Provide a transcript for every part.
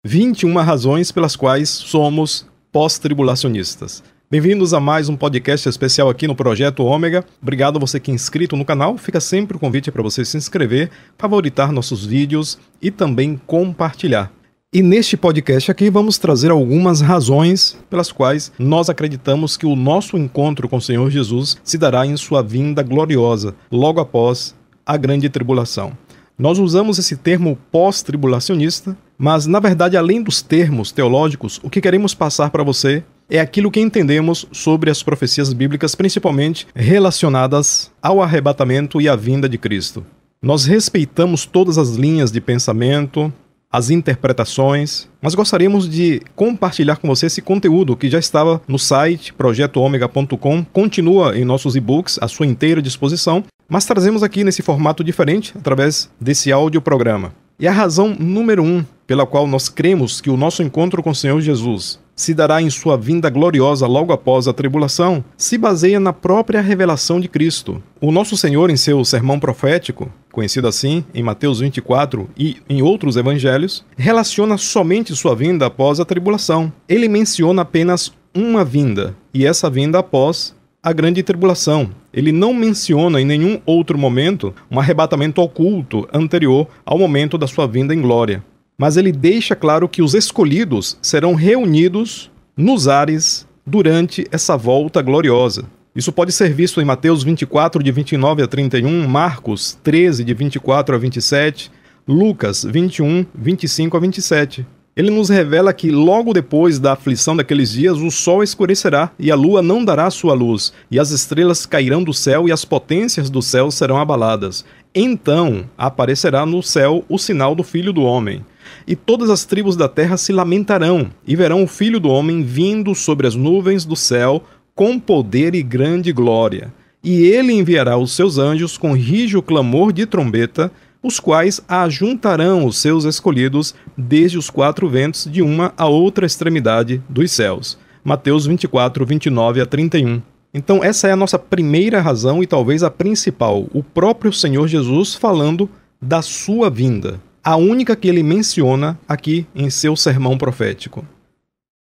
21 razões pelas quais somos pós-tribulacionistas. Bem-vindos a mais um podcast especial aqui no Projeto Ômega. Obrigado a você que é inscrito no canal. Fica sempre o convite para você se inscrever, favoritar nossos vídeos e também compartilhar. E neste podcast aqui vamos trazer algumas razões pelas quais nós acreditamos que o nosso encontro com o Senhor Jesus se dará em sua vinda gloriosa, logo após a grande tribulação. Nós usamos esse termo pós-tribulacionista, mas na verdade, além dos termos teológicos, o que queremos passar para você é aquilo que entendemos sobre as profecias bíblicas, principalmente relacionadas ao arrebatamento e à vinda de Cristo. Nós respeitamos todas as linhas de pensamento, as interpretações, mas gostaríamos de compartilhar com você esse conteúdo que já estava no site projetoomega.com, continua em nossos e-books à sua inteira disposição, mas trazemos aqui nesse formato diferente, através desse audioprograma. E a razão número 1 pela qual nós cremos que o nosso encontro com o Senhor Jesus se dará em sua vinda gloriosa logo após a tribulação, se baseia na própria revelação de Cristo. O nosso Senhor, em seu sermão profético, conhecido assim em Mateus 24 e em outros evangelhos, relaciona somente sua vinda após a tribulação. Ele menciona apenas uma vinda, e essa vinda após a grande tribulação. Ele não menciona em nenhum outro momento um arrebatamento oculto anterior ao momento da sua vinda em glória. Mas ele deixa claro que os escolhidos serão reunidos nos ares durante essa volta gloriosa. Isso pode ser visto em Mateus 24, de 29 a 31, Marcos 13, de 24 a 27, Lucas 21, 25 a 27. Ele nos revela que logo depois da aflição daqueles dias, o sol escurecerá e a lua não dará sua luz, e as estrelas cairão do céu e as potências do céu serão abaladas. Então aparecerá no céu o sinal do Filho do Homem. E todas as tribos da terra se lamentarão, e verão o Filho do Homem vindo sobre as nuvens do céu, com poder e grande glória. E ele enviará os seus anjos com rijo clamor de trombeta, os quais ajuntarão os seus escolhidos desde os quatro ventos de uma a outra extremidade dos céus. Mateus 24, 29 a 31. Então essa é a nossa primeira razão e talvez a principal, o próprio Senhor Jesus falando da sua vinda. A única que ele menciona aqui em seu sermão profético.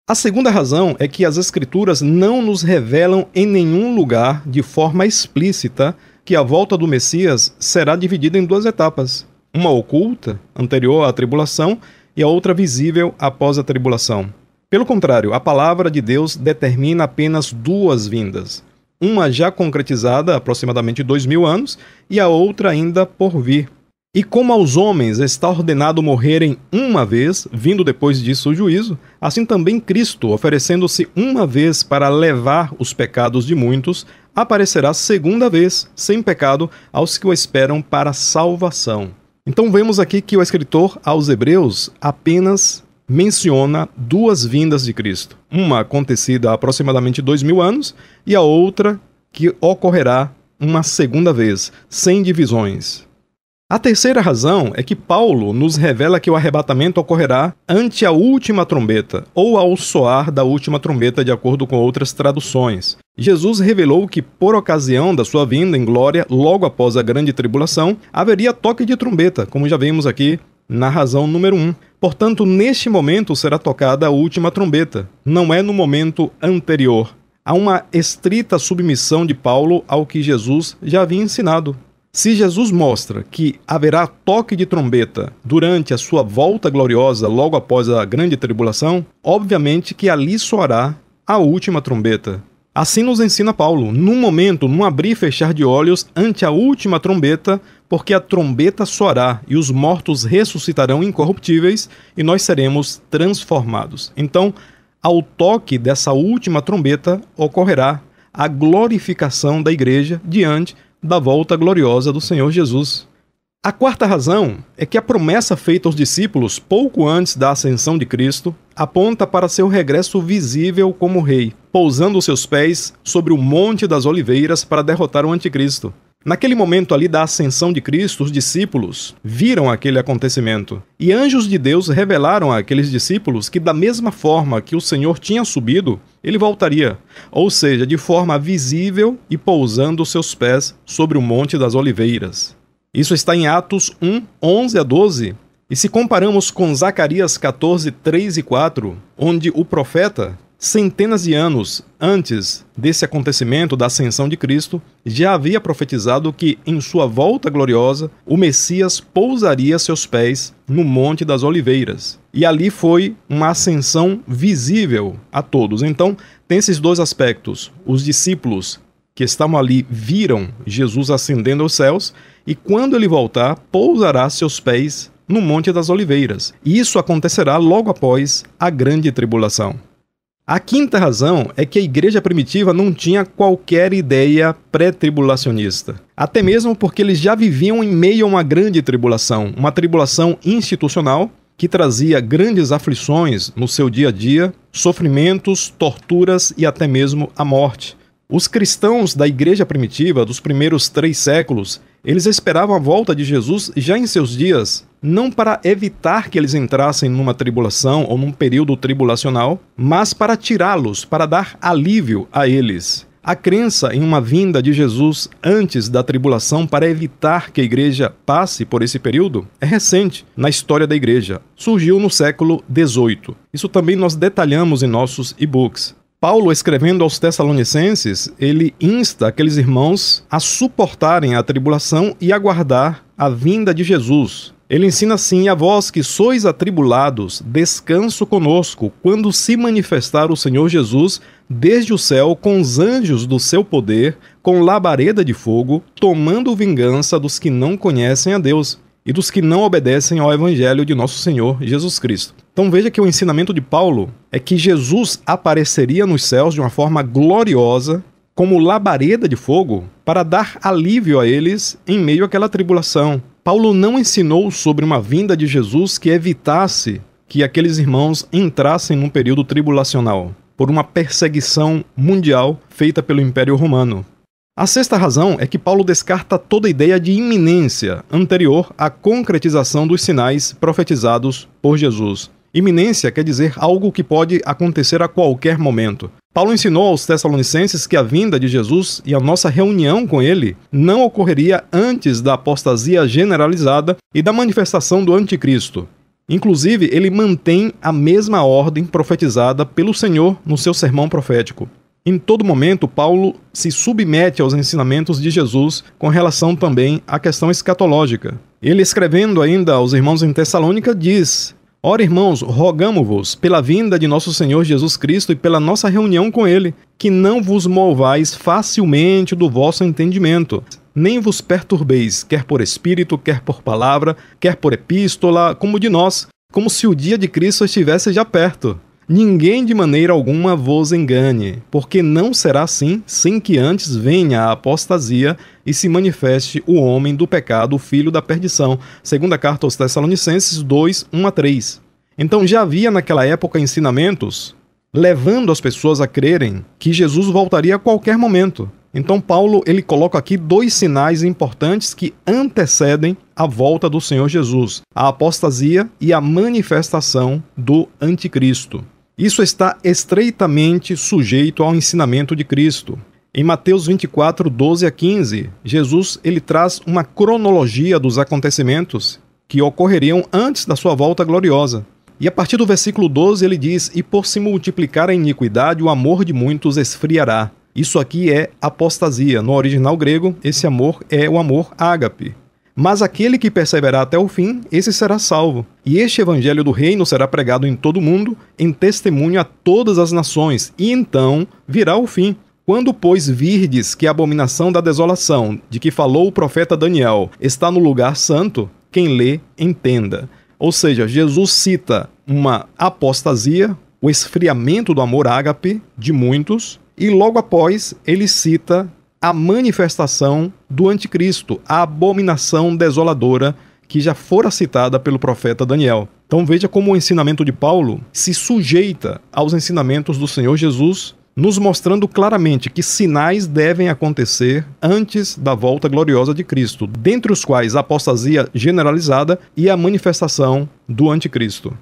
A segunda razão é que as Escrituras não nos revelam em nenhum lugar, de forma explícita, que a volta do Messias será dividida em duas etapas. Uma oculta, anterior à tribulação, e a outra visível após a tribulação. Pelo contrário, a palavra de Deus determina apenas duas vindas. Uma já concretizada há aproximadamente 2000 anos e a outra ainda por vir. E como aos homens está ordenado morrerem uma vez, vindo depois disso o juízo, assim também Cristo, oferecendo-se uma vez para levar os pecados de muitos, aparecerá segunda vez, sem pecado, aos que o esperam para a salvação. Então vemos aqui que o escritor aos Hebreus apenas menciona duas vindas de Cristo. Uma acontecida há aproximadamente 2000 anos e a outra que ocorrerá uma segunda vez, sem divisões. A terceira razão é que Paulo nos revela que o arrebatamento ocorrerá ante a última trombeta, ou ao soar da última trombeta, de acordo com outras traduções. Jesus revelou que, por ocasião da sua vinda em glória, logo após a grande tribulação, haveria toque de trombeta, como já vimos aqui na razão número 1. Portanto, neste momento será tocada a última trombeta, não é no momento anterior. Há uma estrita submissão de Paulo ao que Jesus já havia ensinado. Se Jesus mostra que haverá toque de trombeta durante a sua volta gloriosa logo após a grande tribulação, obviamente que ali soará a última trombeta. Assim nos ensina Paulo, num momento, num abrir e fechar de olhos, ante a última trombeta, porque a trombeta soará e os mortos ressuscitarão incorruptíveis e nós seremos transformados. Então, ao toque dessa última trombeta, ocorrerá a glorificação da igreja diante da volta gloriosa do Senhor Jesus. A quarta razão é que a promessa feita aos discípulos pouco antes da ascensão de Cristo aponta para seu regresso visível como rei, pousando seus pés sobre o Monte das Oliveiras para derrotar o anticristo. Naquele momento ali da ascensão de Cristo, os discípulos viram aquele acontecimento. E anjos de Deus revelaram àqueles discípulos que da mesma forma que o Senhor tinha subido, ele voltaria. Ou seja, de forma visível e pousando seus pés sobre o Monte das Oliveiras. Isso está em Atos 1, 11 a 12. E se comparamos com Zacarias 14, 3 e 4, onde o profeta, centenas de anos antes desse acontecimento da ascensão de Cristo, já havia profetizado que, em sua volta gloriosa, o Messias pousaria seus pés no Monte das Oliveiras. E ali foi uma ascensão visível a todos. Então, tem esses dois aspectos. Os discípulos que estavam ali viram Jesus ascendendo aos céus, e quando ele voltar, pousará seus pés no Monte das Oliveiras. E isso acontecerá logo após a grande tribulação. A quinta razão é que a igreja primitiva não tinha qualquer ideia pré-tribulacionista. Até mesmo porque eles já viviam em meio a uma grande tribulação, uma tribulação institucional que trazia grandes aflições no seu dia a dia, sofrimentos, torturas e até mesmo a morte. Os cristãos da igreja primitiva dos primeiros 3 séculos, eles esperavam a volta de Jesus já em seus dias, não para evitar que eles entrassem numa tribulação ou num período tribulacional, mas para tirá-los, para dar alívio a eles. A crença em uma vinda de Jesus antes da tribulação para evitar que a igreja passe por esse período é recente na história da igreja. Surgiu no século XVIII. Isso também nós detalhamos em nossos e-books. Paulo, escrevendo aos Tessalonicenses, ele insta aqueles irmãos a suportarem a tribulação e aguardar a vinda de Jesus. Ele ensina assim: a vós que sois atribulados, descanso conosco, quando se manifestar o Senhor Jesus desde o céu com os anjos do seu poder, com labareda de fogo, tomando vingança dos que não conhecem a Deus e dos que não obedecem ao Evangelho de nosso Senhor Jesus Cristo. Então veja que o ensinamento de Paulo é que Jesus apareceria nos céus de uma forma gloriosa, como labareda de fogo, para dar alívio a eles em meio àquela tribulação. Paulo não ensinou sobre uma vinda de Jesus que evitasse que aqueles irmãos entrassem num período tribulacional, por uma perseguição mundial feita pelo Império Romano. A sexta razão é que Paulo descarta toda ideia de iminência anterior à concretização dos sinais profetizados por Jesus. Iminência quer dizer algo que pode acontecer a qualquer momento. Paulo ensinou aos Tessalonicenses que a vinda de Jesus e a nossa reunião com ele não ocorreria antes da apostasia generalizada e da manifestação do anticristo. Inclusive, ele mantém a mesma ordem profetizada pelo Senhor no seu sermão profético. Em todo momento, Paulo se submete aos ensinamentos de Jesus com relação também à questão escatológica. Ele, escrevendo ainda aos irmãos em Tessalônica, diz: ora, irmãos, rogamo-vos pela vinda de nosso Senhor Jesus Cristo e pela nossa reunião com ele, que não vos movais facilmente do vosso entendimento, nem vos perturbeis, quer por espírito, quer por palavra, quer por epístola, como de nós, como se o dia de Cristo estivesse já perto. Ninguém de maneira alguma vos engane, porque não será assim sem que antes venha a apostasia e se manifeste o homem do pecado, o filho da perdição. Segunda carta aos Tessalonicenses 2, 1 a 3. Então já havia naquela época ensinamentos levando as pessoas a crerem que Jesus voltaria a qualquer momento. Então Paulo ele coloca aqui 2 sinais importantes que antecedem a volta do Senhor Jesus: a apostasia e a manifestação do anticristo. Isso está estreitamente sujeito ao ensinamento de Cristo. Em Mateus 24, 12 a 15, Jesus ele traz uma cronologia dos acontecimentos que ocorreriam antes da sua volta gloriosa. E a partir do versículo 12 ele diz: e por se multiplicar a iniquidade, o amor de muitos esfriará. Isso aqui é apostasia. No original grego, esse amor é o amor ágape. Mas aquele que perseverar até o fim, esse será salvo. E este evangelho do reino será pregado em todo o mundo, em testemunho a todas as nações, e então virá o fim. Quando, pois, virdes que a abominação da desolação, de que falou o profeta Daniel, está no lugar santo, quem lê, entenda. Ou seja, Jesus cita uma apostasia, o esfriamento do amor ágape de muitos, e logo após ele cita a manifestação do anticristo, a abominação desoladora que já fora citada pelo profeta Daniel. Então veja como o ensinamento de Paulo se sujeita aos ensinamentos do Senhor Jesus, nos mostrando claramente que sinais devem acontecer antes da volta gloriosa de Cristo, dentre os quais a apostasia generalizada e a manifestação do anticristo.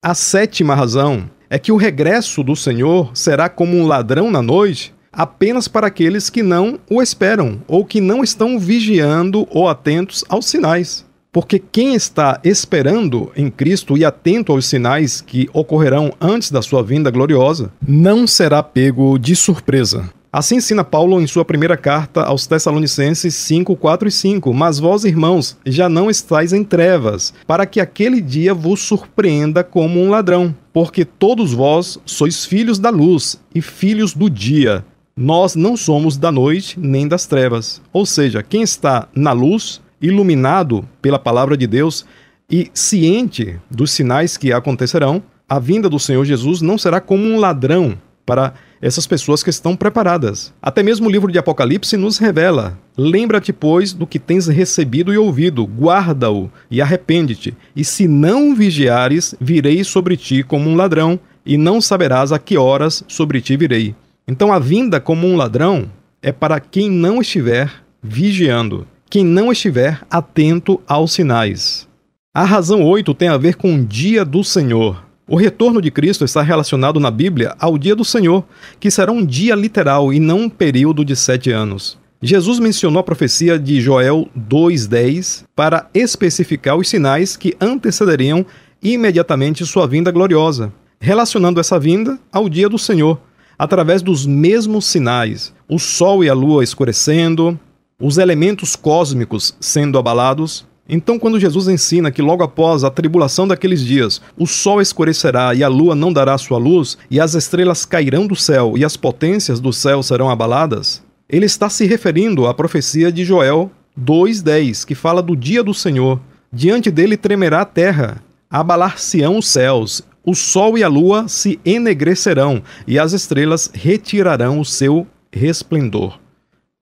A sétima razão é que o regresso do Senhor será como um ladrão na noite, apenas para aqueles que não o esperam ou que não estão vigiando ou atentos aos sinais. Porque quem está esperando em Cristo e atento aos sinais que ocorrerão antes da sua vinda gloriosa, não será pego de surpresa. Assim ensina Paulo em sua primeira carta aos Tessalonicenses 5, 4 e 5. Mas vós, irmãos, já não estáis em trevas, para que aquele dia vos surpreenda como um ladrão. Porque todos vós sois filhos da luz e filhos do dia. Nós não somos da noite nem das trevas. Ou seja, quem está na luz, iluminado pela palavra de Deus e ciente dos sinais que acontecerão, a vinda do Senhor Jesus não será como um ladrão para essas pessoas que estão preparadas. Até mesmo o livro de Apocalipse nos revela: lembra-te, pois, do que tens recebido e ouvido, guarda-o e arrepende-te. E se não vigiares, virei sobre ti como um ladrão, e não saberás a que horas sobre ti virei. Então a vinda como um ladrão é para quem não estiver vigiando, quem não estiver atento aos sinais. A razão 8 tem a ver com o dia do Senhor. O retorno de Cristo está relacionado na Bíblia ao dia do Senhor, que será um dia literal e não um período de 7 anos. Jesus mencionou a profecia de Joel 2,10 para especificar os sinais que antecederiam imediatamente sua vinda gloriosa, relacionando essa vinda ao dia do Senhor, através dos mesmos sinais: o sol e a lua escurecendo, os elementos cósmicos sendo abalados. Então, quando Jesus ensina que logo após a tribulação daqueles dias, o sol escurecerá e a lua não dará sua luz, e as estrelas cairão do céu e as potências do céu serão abaladas, ele está se referindo à profecia de Joel 2,10, que fala do dia do Senhor. Diante dele tremerá a terra, abalar-se-ão os céus, o sol e a lua se enegrecerão, e as estrelas retirarão o seu resplendor.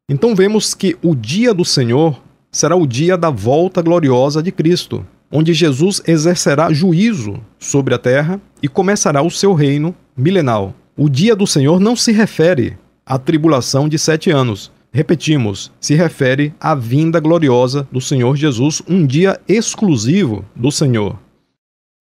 Então vemos que o dia do Senhor será o dia da volta gloriosa de Cristo, onde Jesus exercerá juízo sobre a terra e começará o seu reino milenal. O dia do Senhor não se refere à tribulação de 7 anos. Repetimos, se refere à vinda gloriosa do Senhor Jesus, um dia exclusivo do Senhor.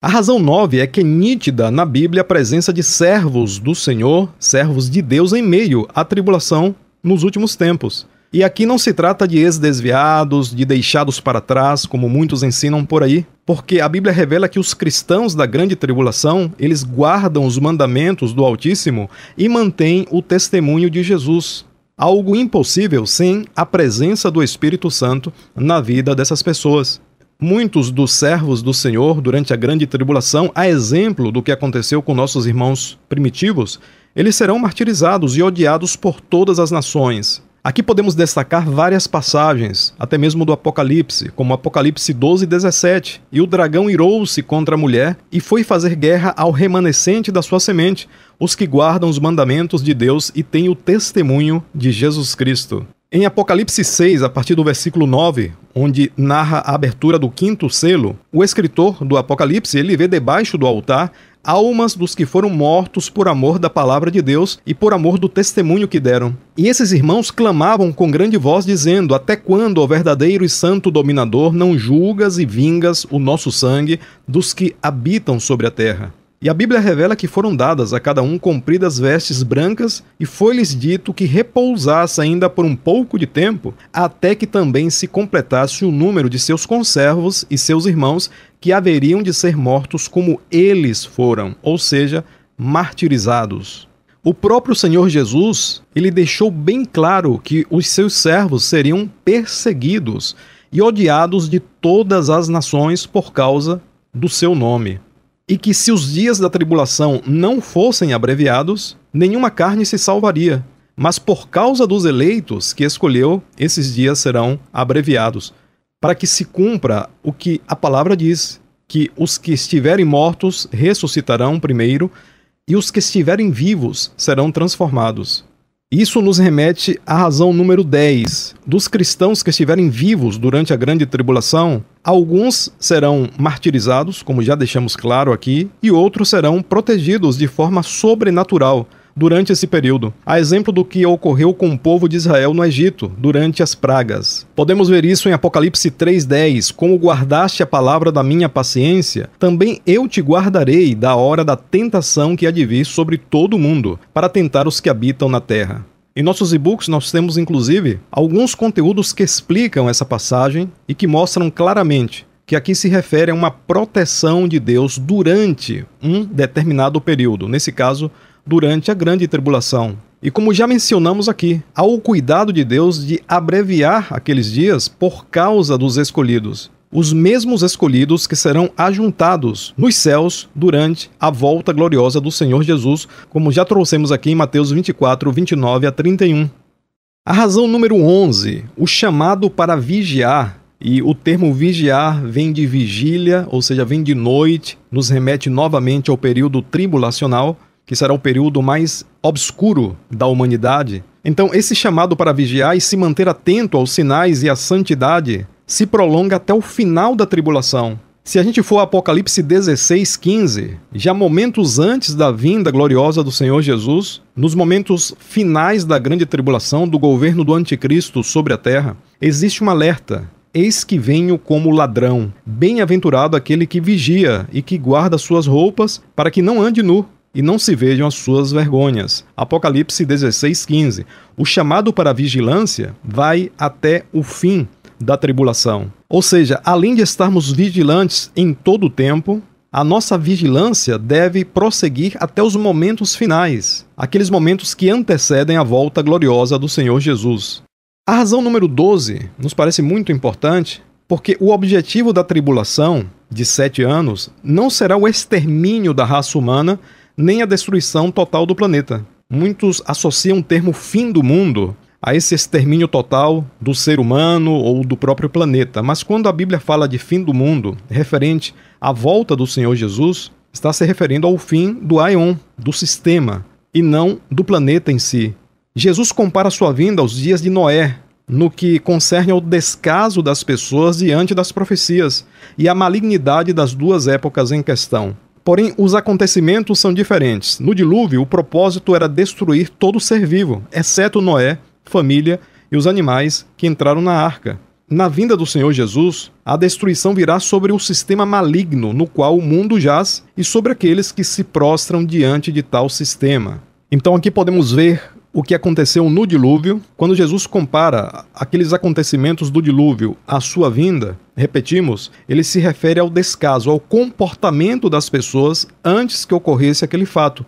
A razão 9 é que é nítida na Bíblia a presença de servos do Senhor, servos de Deus, em meio à tribulação nos últimos tempos. E aqui não se trata de ex-desviados, de deixados para trás, como muitos ensinam por aí, porque a Bíblia revela que os cristãos da grande tribulação, eles guardam os mandamentos do Altíssimo e mantêm o testemunho de Jesus. Algo impossível sem a presença do Espírito Santo na vida dessas pessoas. Muitos dos servos do Senhor durante a grande tribulação, a exemplo do que aconteceu com nossos irmãos primitivos, eles serão martirizados e odiados por todas as nações. Aqui podemos destacar várias passagens, até mesmo do Apocalipse, como Apocalipse 12:17. E o dragão irou-se contra a mulher e foi fazer guerra ao remanescente da sua semente, os que guardam os mandamentos de Deus e têm o testemunho de Jesus Cristo. Em Apocalipse 6, a partir do versículo 9, onde narra a abertura do 5º selo, o escritor do Apocalipse ele vê debaixo do altar almas dos que foram mortos por amor da palavra de Deus e por amor do testemunho que deram. E esses irmãos clamavam com grande voz, dizendo: até quando, ó verdadeiro e santo dominador, não julgas e vingas o nosso sangue dos que habitam sobre a terra? E a Bíblia revela que foram dadas a cada um compridas vestes brancas, e foi-lhes dito que repousasse ainda por um pouco de tempo, até que também se completasse o número de seus conservos e seus irmãos, que haveriam de ser mortos como eles foram, ou seja, martirizados. O próprio Senhor Jesus, ele deixou bem claro que os seus servos seriam perseguidos e odiados de todas as nações por causa do seu nome. E que se os dias da tribulação não fossem abreviados, nenhuma carne se salvaria. Mas por causa dos eleitos que escolheu, esses dias serão abreviados, para que se cumpra o que a palavra diz, que os que estiverem mortos ressuscitarão primeiro, e os que estiverem vivos serão transformados. Isso nos remete à razão número 10. Dos cristãos que estiverem vivos durante a grande tribulação, alguns serão martirizados, como já deixamos claro aqui, e outros serão protegidos de forma sobrenatural durante esse período, a exemplo do que ocorreu com o povo de Israel no Egito, durante as pragas. Podemos ver isso em Apocalipse 3:10, como guardaste a palavra da minha paciência, também eu te guardarei da hora da tentação que há de vir sobre todo o mundo, para tentar os que habitam na terra. Em nossos e-books nós temos inclusive alguns conteúdos que explicam essa passagem e que mostram claramente que aqui se refere a uma proteção de Deus durante um determinado período, nesse caso, durante a grande tribulação. E como já mencionamos aqui, há o cuidado de Deus de abreviar aqueles dias por causa dos escolhidos. Os mesmos escolhidos que serão ajuntados nos céus durante a volta gloriosa do Senhor Jesus, como já trouxemos aqui em Mateus 24, 29 a 31. A razão número 11, o chamado para vigiar. E o termo vigiar vem de vigília, ou seja, vem de noite, nos remete novamente ao período tribulacional, que será o período mais obscuro da humanidade. Então, esse chamado para vigiar e se manter atento aos sinais e à santidade se prolonga até o final da tribulação. Se a gente for a Apocalipse 16, 15, já momentos antes da vinda gloriosa do Senhor Jesus, nos momentos finais da grande tribulação, do governo do anticristo sobre a terra, existe um alerta. Eis que venho como ladrão. Bem-aventurado aquele que vigia e que guarda suas roupas, para que não ande nu e não se vejam as suas vergonhas. Apocalipse 16, 15. O chamado para a vigilância vai até o fim da tribulação. Ou seja, além de estarmos vigilantes em todo o tempo, a nossa vigilância deve prosseguir até os momentos finais, aqueles momentos que antecedem a volta gloriosa do Senhor Jesus. A razão número 12 nos parece muito importante, porque o objetivo da tribulação, de 7 anos, não será o extermínio da raça humana, nem a destruição total do planeta. Muitos associam o termo fim do mundo a esse extermínio total do ser humano ou do próprio planeta. Mas quando a Bíblia fala de fim do mundo, referente à volta do Senhor Jesus, está se referindo ao fim do aion, do sistema, e não do planeta em si. Jesus compara sua vinda aos dias de Noé, no que concerne ao descaso das pessoas diante das profecias e à malignidade das duas épocas em questão. Porém, os acontecimentos são diferentes. No dilúvio, o propósito era destruir todo ser vivo, exceto Noé, família e os animais que entraram na arca. Na vinda do Senhor Jesus, a destruição virá sobre o sistema maligno no qual o mundo jaz e sobre aqueles que se prostram diante de tal sistema. Então aqui podemos ver o que aconteceu no dilúvio. Quando Jesus compara aqueles acontecimentos do dilúvio à sua vinda, repetimos, ele se refere ao descaso, ao comportamento das pessoas antes que ocorresse aquele fato.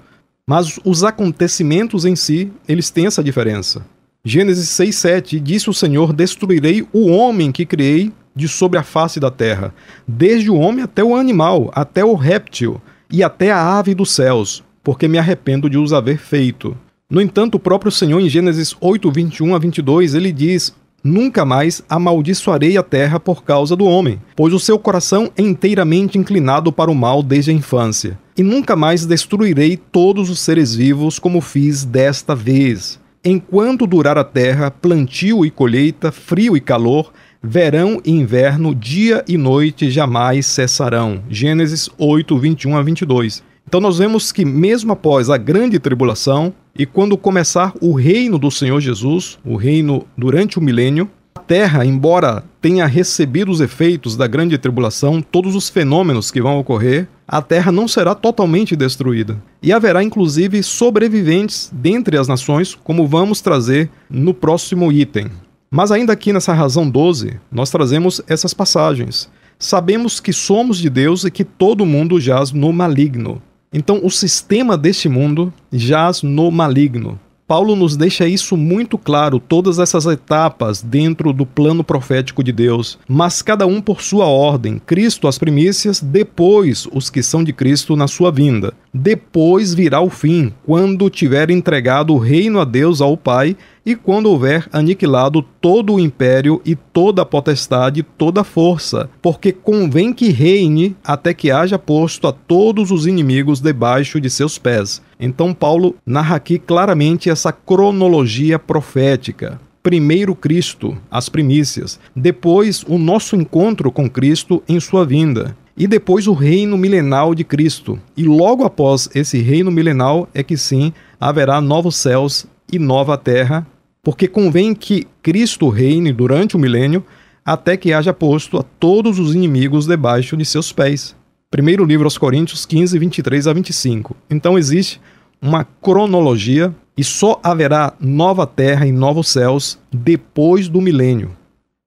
Mas os acontecimentos em si, eles têm essa diferença. Gênesis 6:7, disse o Senhor, destruirei o homem que criei de sobre a face da terra, desde o homem até o animal, até o réptil e até a ave dos céus, porque me arrependo de os haver feito. No entanto, o próprio Senhor, em Gênesis 8, 21 a 22, ele diz, nunca mais amaldiçoarei a terra por causa do homem, pois o seu coração é inteiramente inclinado para o mal desde a infância, e nunca mais destruirei todos os seres vivos como fiz desta vez. Enquanto durar a terra, plantio e colheita, frio e calor, verão e inverno, dia e noite jamais cessarão. Gênesis 8, 21 a 22. Então nós vemos que mesmo após a grande tribulação, e quando começar o reino do Senhor Jesus, o reino durante o milênio, a terra, embora tenha recebido os efeitos da grande tribulação, todos os fenômenos que vão ocorrer, a terra não será totalmente destruída. E haverá inclusive sobreviventes dentre as nações, como vamos trazer no próximo item. Mas ainda aqui nessa razão 12, nós trazemos essas passagens. Sabemos que somos de Deus e que todo mundo jaz no maligno. Então o sistema deste mundo jaz no maligno. Paulo nos deixa isso muito claro, todas essas etapas dentro do plano profético de Deus, mas cada um por sua ordem. Cristo as primícias, depois os que são de Cristo na sua vinda. Depois virá o fim, quando tiver entregado o reino a Deus, ao Pai, e quando houver aniquilado todo o império e toda a potestade, toda a força, porque convém que reine até que haja posto a todos os inimigos debaixo de seus pés. Então Paulo narra aqui claramente essa cronologia profética. Primeiro Cristo, as primícias, depois o nosso encontro com Cristo em sua vinda, e depois o reino milenal de Cristo. E logo após esse reino milenal é que sim, haverá novos céus e nova terra, porque convém que Cristo reine durante o milênio até que haja posto a todos os inimigos debaixo de seus pés. Primeiro livro aos Coríntios 15, 23 a 25. Então existe uma cronologia e só haverá nova terra e novos céus depois do milênio.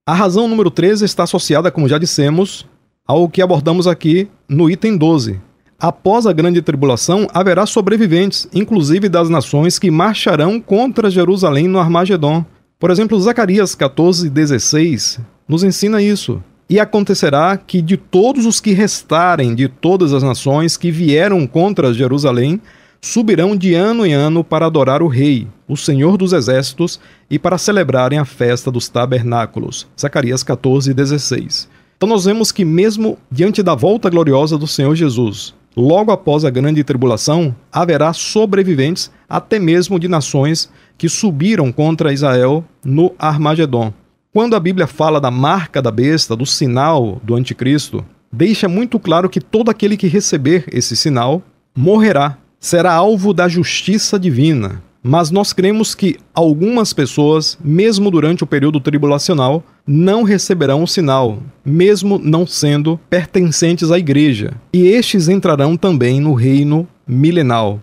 A razão número 13 está associada, como já dissemos, ao que abordamos aqui no item 12. Após a grande tribulação, haverá sobreviventes, inclusive das nações que marcharão contra Jerusalém no Armagedon. Por exemplo, Zacarias 14:16 nos ensina isso. E acontecerá que de todos os que restarem de todas as nações que vieram contra Jerusalém, subirão de ano em ano para adorar o Rei, o Senhor dos Exércitos, e para celebrarem a festa dos tabernáculos. Zacarias 14:16. Então nós vemos que mesmo diante da volta gloriosa do Senhor Jesus, logo após a grande tribulação, haverá sobreviventes até mesmo de nações que subiram contra Israel no Armagedon. Quando a Bíblia fala da marca da besta, do sinal do anticristo, deixa muito claro que todo aquele que receber esse sinal morrerá, será alvo da justiça divina. Mas nós cremos que algumas pessoas, mesmo durante o período tribulacional, não receberão o sinal, mesmo não sendo pertencentes à igreja. E estes entrarão também no reino milenal.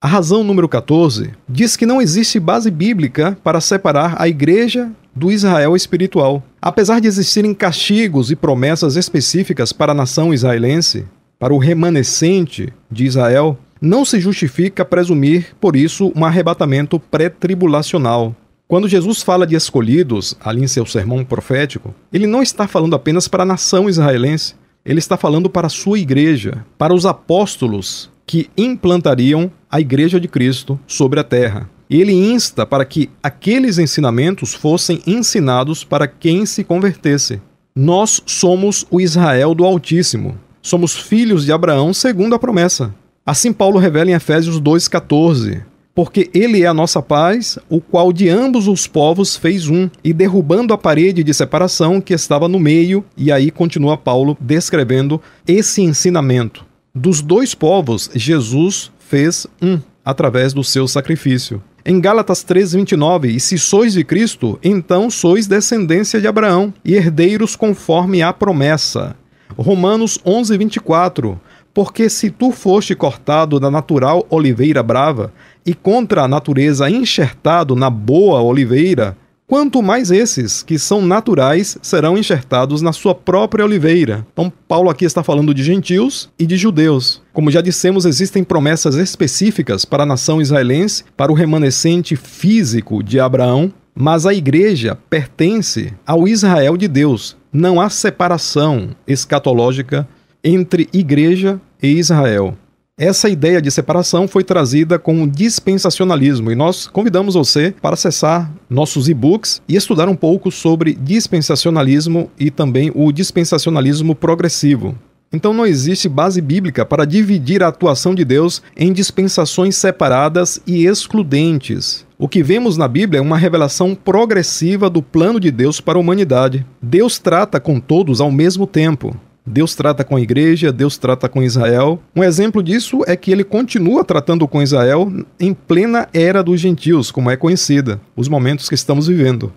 A razão número 14 diz que não existe base bíblica para separar a igreja do Israel espiritual. Apesar de existirem castigos e promessas específicas para a nação israelense, para o remanescente de Israel, não se justifica presumir, por isso, um arrebatamento pré-tribulacional. Quando Jesus fala de escolhidos, ali em seu sermão profético, ele não está falando apenas para a nação israelense, ele está falando para a sua igreja, para os apóstolos que implantariam a igreja de Cristo sobre a terra. E ele insta para que aqueles ensinamentos fossem ensinados para quem se convertesse. Nós somos o Israel do Altíssimo, somos filhos de Abraão segundo a promessa. Assim Paulo revela em Efésios 2,14, porque ele é a nossa paz, o qual de ambos os povos fez um, e derrubando a parede de separação que estava no meio, e aí continua Paulo descrevendo esse ensinamento. Dos dois povos, Jesus fez um, através do seu sacrifício. Em Gálatas 3,29, e se sois de Cristo, então sois descendência de Abraão, e herdeiros conforme a promessa. Romanos 11,24, porque se tu foste cortado da natural oliveira brava, e contra a natureza enxertado na boa oliveira, quanto mais esses, que são naturais, serão enxertados na sua própria oliveira. Então, Paulo aqui está falando de gentios e de judeus. Como já dissemos, existem promessas específicas para a nação israelense, para o remanescente físico de Abraão, mas a igreja pertence ao Israel de Deus. Não há separação escatológica entre igreja e Israel. Essa ideia de separação foi trazida com o dispensacionalismo e nós convidamos você para acessar nossos e-books e estudar um pouco sobre dispensacionalismo e também o dispensacionalismo progressivo. Então não existe base bíblica para dividir a atuação de Deus em dispensações separadas e excludentes. O que vemos na Bíblia é uma revelação progressiva do plano de Deus para a humanidade. Deus trata com todos ao mesmo tempo. Deus trata com a igreja, Deus trata com Israel. Um exemplo disso é que ele continua tratando com Israel em plena era dos gentios, como é conhecida, os momentos que estamos vivendo.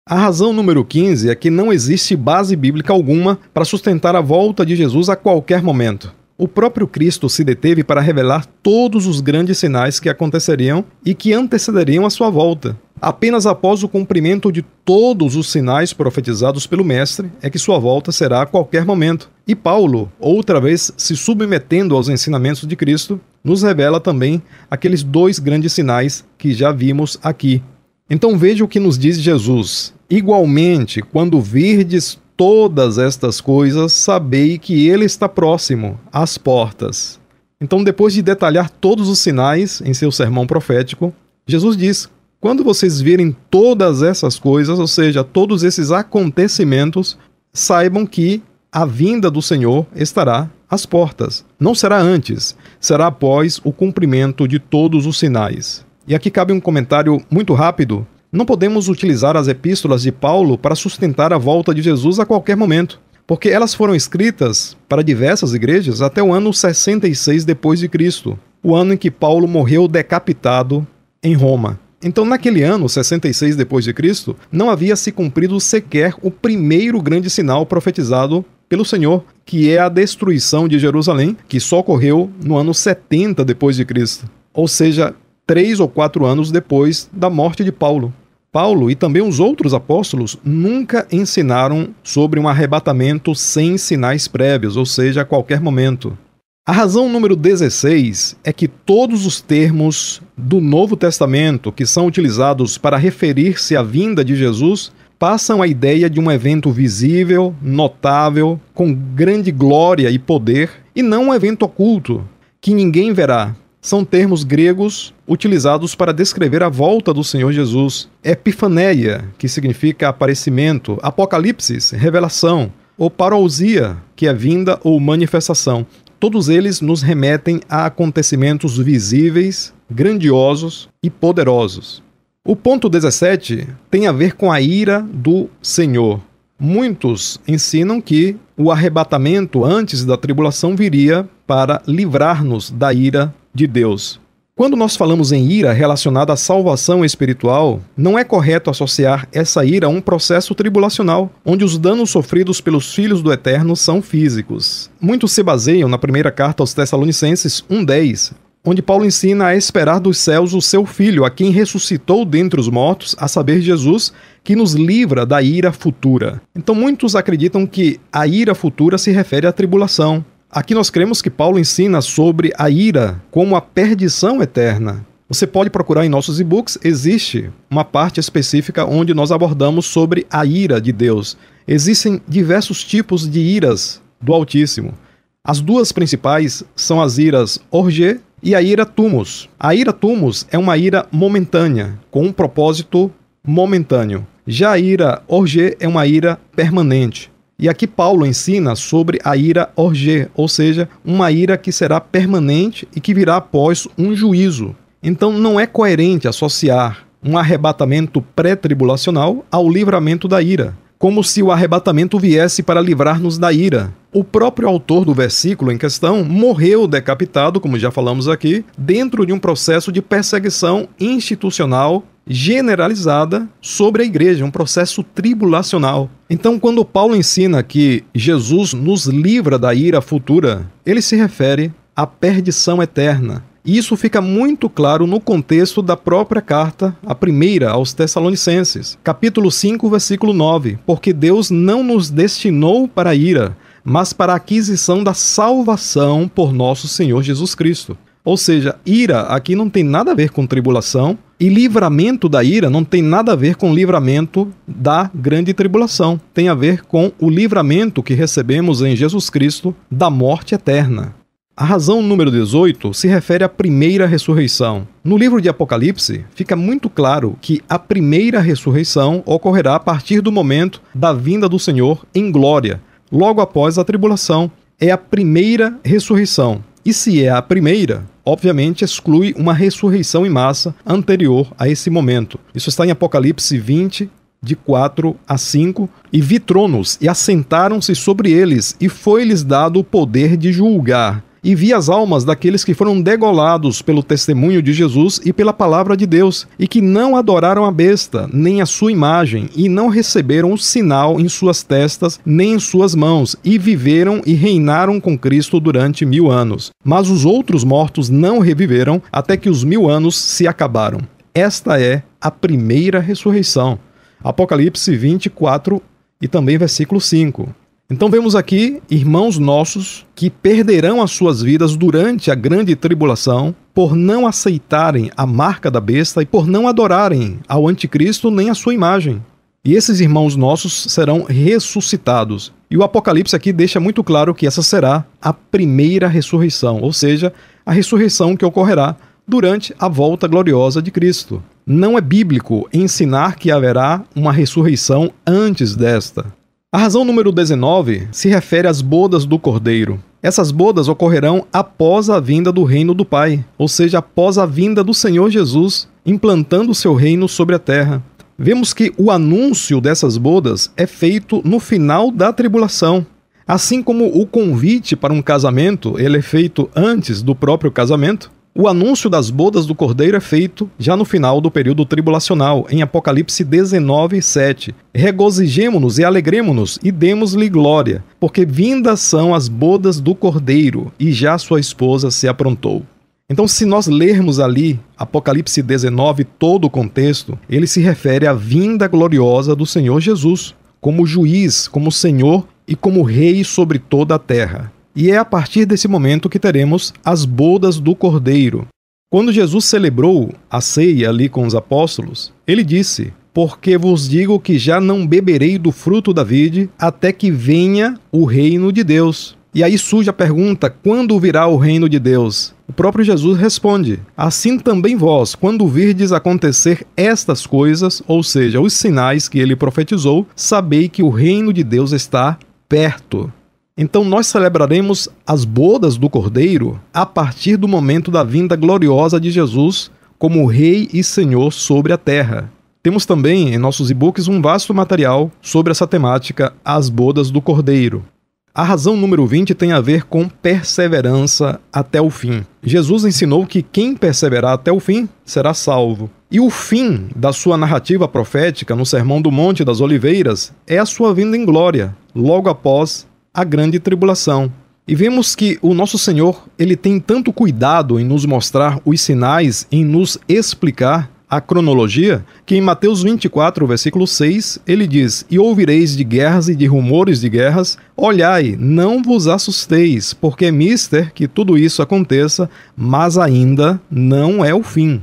A razão número 15 é que não existe base bíblica alguma para sustentar a volta de Jesus a qualquer momento. O próprio Cristo se deteve para revelar todos os grandes sinais que aconteceriam e que antecederiam a sua volta. Apenas após o cumprimento de todos os sinais profetizados pelo Mestre é que sua volta será a qualquer momento. E Paulo, outra vez se submetendo aos ensinamentos de Cristo, nos revela também aqueles dois grandes sinais que já vimos aqui. Então veja o que nos diz Jesus. Igualmente, quando virdes todas estas coisas, sabei que ele está próximo, às portas. Então, depois de detalhar todos os sinais em seu sermão profético, Jesus diz: quando vocês virem todas essas coisas, ou seja, todos esses acontecimentos, saibam que a vinda do Senhor estará às portas. Não será antes, será após o cumprimento de todos os sinais. E aqui cabe um comentário muito rápido. Não podemos utilizar as epístolas de Paulo para sustentar a volta de Jesus a qualquer momento, porque elas foram escritas para diversas igrejas até o ano 66 depois de Cristo, o ano em que Paulo morreu decapitado em Roma. Então, naquele ano, 66 depois de Cristo, não havia se cumprido sequer o primeiro grande sinal profetizado pelo Senhor, que é a destruição de Jerusalém, que só ocorreu no ano 70 depois de Cristo, ou seja, 3 ou 4 anos depois da morte de Paulo. Paulo e também os outros apóstolos nunca ensinaram sobre um arrebatamento sem sinais prévios, ou seja, a qualquer momento. A razão número 16 é que todos os termos do Novo Testamento que são utilizados para referir-se à vinda de Jesus passam a ideia de um evento visível, notável, com grande glória e poder, e não um evento oculto, que ninguém verá. São termos gregos utilizados para descrever a volta do Senhor Jesus. Epifaneia, que significa aparecimento, apocalipse, revelação, ou parousia, que é vinda ou manifestação. Todos eles nos remetem a acontecimentos visíveis, grandiosos e poderosos. O ponto 17 tem a ver com a ira do Senhor. Muitos ensinam que o arrebatamento antes da tribulação viria para livrar-nos da ira de Deus. Quando nós falamos em ira relacionada à salvação espiritual, não é correto associar essa ira a um processo tribulacional, onde os danos sofridos pelos filhos do Eterno são físicos. Muitos se baseiam na primeira carta aos Tessalonicenses 1:10, onde Paulo ensina a esperar dos céus o seu Filho, a quem ressuscitou dentre os mortos, a saber, Jesus, que nos livra da ira futura. Então muitos acreditam que a ira futura se refere à tribulação. Aqui nós cremos que Paulo ensina sobre a ira como a perdição eterna. Você pode procurar em nossos e-books, existe uma parte específica onde nós abordamos sobre a ira de Deus. Existem diversos tipos de iras do Altíssimo. As duas principais são as iras orgê e a ira tumos. A ira tumos é uma ira momentânea, com um propósito momentâneo. Já a ira orgê é uma ira permanente. E aqui Paulo ensina sobre a ira orgê, ou seja, uma ira que será permanente e que virá após um juízo. Então não é coerente associar um arrebatamento pré-tribulacional ao livramento da ira, como se o arrebatamento viesse para livrar-nos da ira. O próprio autor do versículo em questão morreu decapitado, como já falamos aqui, dentro de um processo de perseguição institucional generalizada sobre a igreja, um processo tribulacional. Então, quando Paulo ensina que Jesus nos livra da ira futura, ele se refere à perdição eterna. E isso fica muito claro no contexto da própria carta, a primeira aos Tessalonicenses, capítulo 5, versículo 9, porque Deus não nos destinou para a ira, mas para a aquisição da salvação por nosso Senhor Jesus Cristo. Ou seja, ira aqui não tem nada a ver com tribulação, e livramento da ira não tem nada a ver com livramento da grande tribulação. Tem a ver com o livramento que recebemos em Jesus Cristo da morte eterna. A razão número 18 se refere à primeira ressurreição. No livro de Apocalipse, fica muito claro que a primeira ressurreição ocorrerá a partir do momento da vinda do Senhor em glória, logo após a tribulação. É a primeira ressurreição. E se é a primeira, obviamente exclui uma ressurreição em massa anterior a esse momento. Isso está em Apocalipse 20, de 4 a 5. E vi tronos, e assentaram-se sobre eles, e foi-lhes dado o poder de julgar. E vi as almas daqueles que foram degolados pelo testemunho de Jesus e pela palavra de Deus, e que não adoraram a besta, nem a sua imagem, e não receberam o sinal em suas testas, nem em suas mãos, e viveram e reinaram com Cristo durante 1000 anos. Mas os outros mortos não reviveram, até que os 1000 anos se acabaram. Esta é a primeira ressurreição. Apocalipse 24 e também versículo 5. Então vemos aqui irmãos nossos que perderão as suas vidas durante a grande tribulação por não aceitarem a marca da besta e por não adorarem ao anticristo nem a sua imagem. E esses irmãos nossos serão ressuscitados. E o Apocalipse aqui deixa muito claro que essa será a primeira ressurreição, ou seja, a ressurreição que ocorrerá durante a volta gloriosa de Cristo. Não é bíblico ensinar que haverá uma ressurreição antes desta. A razão número 19 se refere às bodas do Cordeiro. Essas bodas ocorrerão após a vinda do reino do Pai, ou seja, após a vinda do Senhor Jesus, implantando o seu reino sobre a terra. Vemos que o anúncio dessas bodas é feito no final da tribulação. Assim como o convite para um casamento ele é feito antes do próprio casamento, o anúncio das bodas do Cordeiro é feito já no final do período tribulacional, em Apocalipse 19, 7. Regozijemo-nos e alegremo-nos e demos-lhe glória, porque vindas são as bodas do Cordeiro, e já sua esposa se aprontou. Então, se nós lermos ali Apocalipse 19, todo o contexto, ele se refere à vinda gloriosa do Senhor Jesus, como juiz, como Senhor e como rei sobre toda a terra. E é a partir desse momento que teremos as bodas do Cordeiro. Quando Jesus celebrou a ceia ali com os apóstolos, ele disse: porque vos digo que já não beberei do fruto da vide até que venha o reino de Deus. E aí surge a pergunta: quando virá o reino de Deus? O próprio Jesus responde: assim também vós, quando virdes acontecer estas coisas, ou seja, os sinais que ele profetizou, sabei que o reino de Deus está perto. Então nós celebraremos as bodas do Cordeiro a partir do momento da vinda gloriosa de Jesus como Rei e Senhor sobre a terra. Temos também em nossos e-books um vasto material sobre essa temática, as bodas do Cordeiro. A razão número 20 tem a ver com perseverança até o fim. Jesus ensinou que quem perseverar até o fim será salvo. E o fim da sua narrativa profética no Sermão do Monte das Oliveiras é a sua vinda em glória, logo após a grande tribulação. E vemos que o nosso Senhor, ele tem tanto cuidado em nos mostrar os sinais, em nos explicar a cronologia, que em Mateus 24, versículo 6, ele diz: e ouvireis de guerras e de rumores de guerras, olhai, não vos assusteis, porque é mister que tudo isso aconteça, mas ainda não é o fim.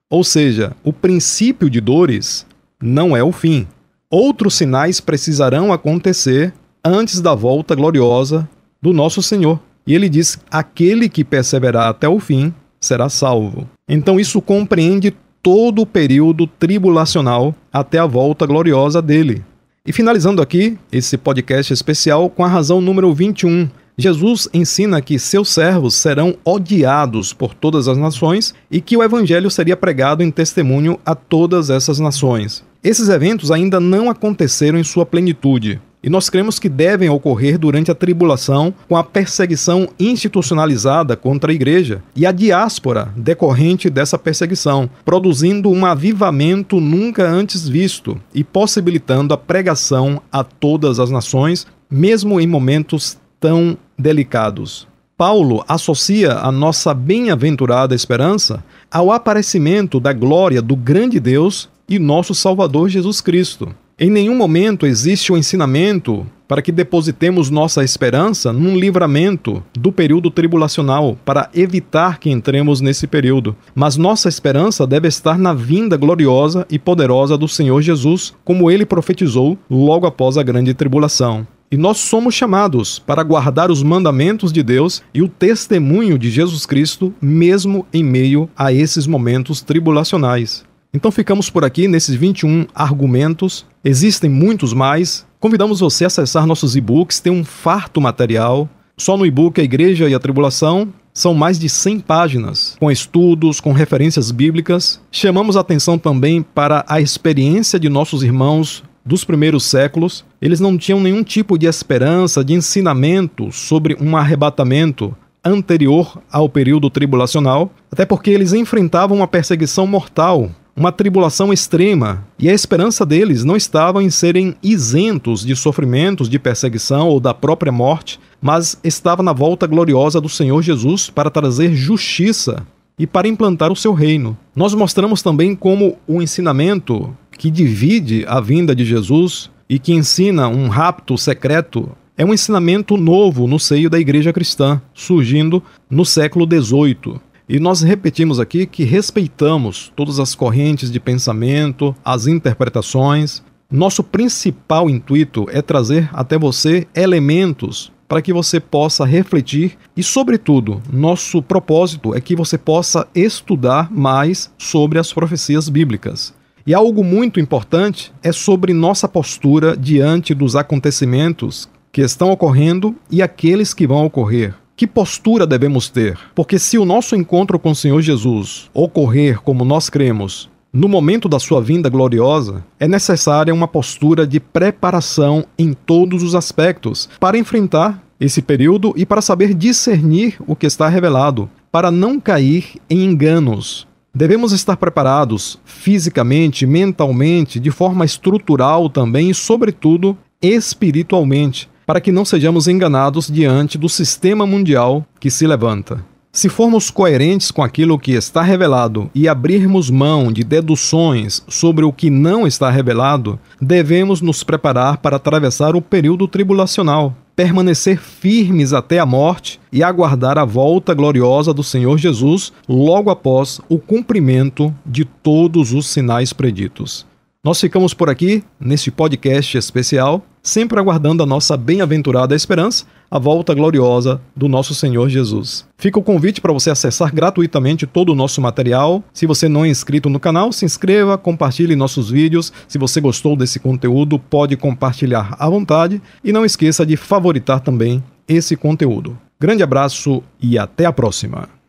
Ou seja, o princípio de dores não é o fim. Outros sinais precisarão acontecer antes da volta gloriosa do nosso Senhor. E ele diz: aquele que perseverar até o fim será salvo. Então isso compreende todo o período tribulacional até a volta gloriosa dele. E finalizando aqui esse podcast especial com a razão número 21, Jesus ensina que seus servos serão odiados por todas as nações e que o evangelho seria pregado em testemunho a todas essas nações. Esses eventos ainda não aconteceram em sua plenitude. E nós cremos que devem ocorrer durante a tribulação, com a perseguição institucionalizada contra a igreja e a diáspora decorrente dessa perseguição, produzindo um avivamento nunca antes visto e possibilitando a pregação a todas as nações, mesmo em momentos tão delicados. Paulo associa a nossa bem-aventurada esperança ao aparecimento da glória do grande Deus e nosso Salvador Jesus Cristo. Em nenhum momento existe o ensinamento para que depositemos nossa esperança num livramento do período tribulacional, para evitar que entremos nesse período. Mas nossa esperança deve estar na vinda gloriosa e poderosa do Senhor Jesus, como ele profetizou logo após a grande tribulação. E nós somos chamados para guardar os mandamentos de Deus e o testemunho de Jesus Cristo, mesmo em meio a esses momentos tribulacionais. Então ficamos por aqui nesses 21 argumentos. Existem muitos mais. Convidamos você a acessar nossos e-books, tem um farto material. Só no e-book A Igreja e a Tribulação são mais de 100 páginas, com estudos, com referências bíblicas. Chamamos a atenção também para a experiência de nossos irmãos dos primeiros séculos. Eles não tinham nenhum tipo de esperança, de ensinamento sobre um arrebatamento anterior ao período tribulacional, até porque eles enfrentavam uma perseguição mortal, uma tribulação extrema, e a esperança deles não estava em serem isentos de sofrimentos, de perseguição ou da própria morte, mas estava na volta gloriosa do Senhor Jesus para trazer justiça e para implantar o seu reino. Nós mostramos também como o ensinamento que divide a vinda de Jesus e que ensina um rapto secreto é um ensinamento novo no seio da igreja cristã, surgindo no século XVIII. E nós repetimos aqui que respeitamos todas as correntes de pensamento, as interpretações. Nosso principal intuito é trazer até você elementos para que você possa refletir e, sobretudo, nosso propósito é que você possa estudar mais sobre as profecias bíblicas. E algo muito importante é sobre nossa postura diante dos acontecimentos que estão ocorrendo e aqueles que vão ocorrer. Que postura devemos ter? Porque se o nosso encontro com o Senhor Jesus ocorrer como nós cremos, no momento da sua vinda gloriosa, é necessária uma postura de preparação em todos os aspectos para enfrentar esse período e para saber discernir o que está revelado, para não cair em enganos. Devemos estar preparados fisicamente, mentalmente, de forma estrutural também e, sobretudo, espiritualmente, para que não sejamos enganados diante do sistema mundial que se levanta. Se formos coerentes com aquilo que está revelado e abrirmos mão de deduções sobre o que não está revelado, devemos nos preparar para atravessar o período tribulacional, permanecer firmes até a morte e aguardar a volta gloriosa do Senhor Jesus logo após o cumprimento de todos os sinais preditos. Nós ficamos por aqui, neste podcast especial, sempre aguardando a nossa bem-aventurada esperança, a volta gloriosa do nosso Senhor Jesus. Fica o convite para você acessar gratuitamente todo o nosso material. Se você não é inscrito no canal, se inscreva, compartilhe nossos vídeos. Se você gostou desse conteúdo, pode compartilhar à vontade. E não esqueça de favoritar também esse conteúdo. Grande abraço e até a próxima!